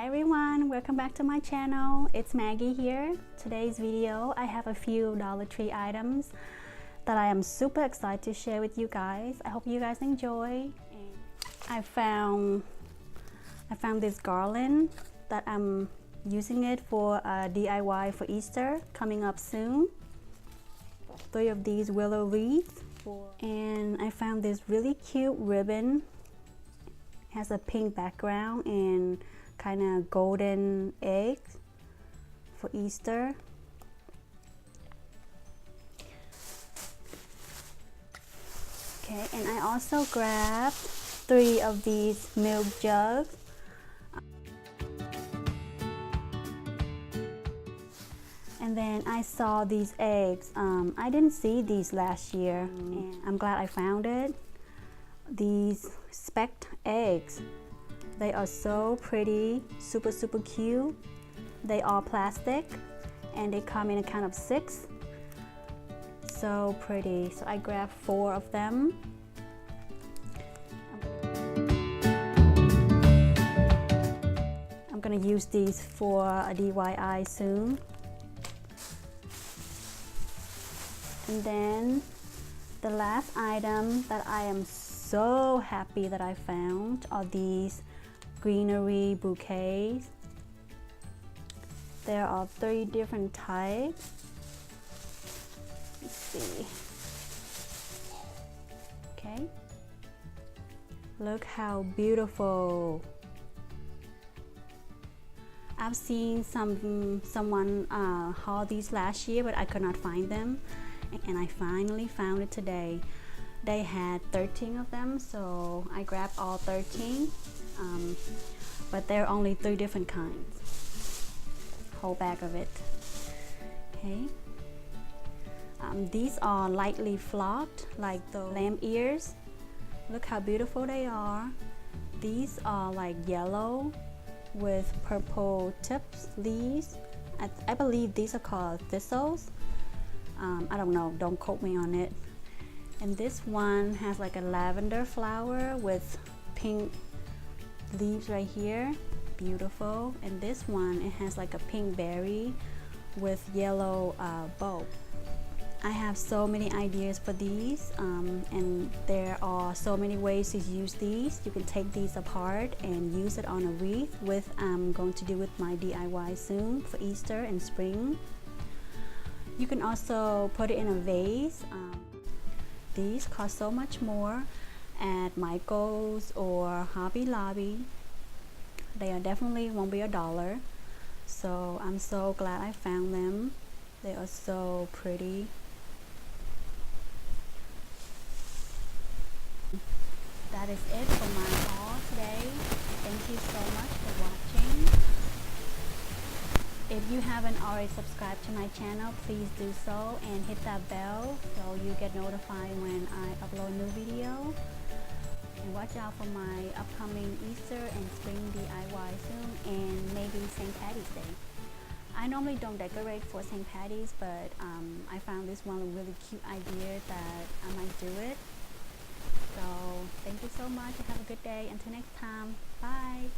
everyone, welcome back to my channel. It's Maggie here. Today's video I have a few Dollar Tree items that I am super excited to share with you guys. I hope you guys enjoy. I found this garland that I'm using it for a DIY for Easter coming up soon. 3 of these willow wreaths, and I found this really cute ribbon. It has a pink background and kind of golden eggs for Easter. Okay, and I also grabbed 3 of these milk jugs. And then I saw these eggs. I didn't see these last year, and I'm glad I found it. These specked eggs. They are so pretty, super cute. They are plastic and they come in a kind of 6. So pretty. So I grabbed 4 of them. I'm gonna use these for a DIY soon. And then the last item that I am so happy that I found are these greenery bouquets. There are 3 different types. Let's see. Okay. Look how beautiful. I've seen someone haul these last year, but I could not find them. And I finally found it today. They had 13 of them, so I grabbed all 13. But there are only 3 different kinds. Whole bag of it. Okay. These are lightly flocked, like the lamb ears. Look how beautiful they are. These are like yellow with purple tips, leaves. I believe these are called thistles. I don't know, don't quote me on it. And this one has like a lavender flower with pink leaves right here, beautiful. And this one, it has like a pink berry with yellow bulb. I have so many ideas for these, and there are so many ways to use these. You can take these apart and use it on a wreath, with I'm going to do with my DIY soon for Easter and spring. You can also put it in a vase. These cost so much more at Michael's or Hobby Lobby. They are definitely won't be $1. So I'm so glad I found them. They are so pretty. That is it for my haul today. Thank you so much for watching. If you haven't already subscribed to my channel, please do so and hit that bell so you get notified when I upload a new video. And watch out for my upcoming Easter and spring DIY soon, and maybe St. Patty's Day. I normally don't decorate for St. Patty's, but I found this one a really cute idea that I might do it. So thank you so much and have a good day. Until next time, bye.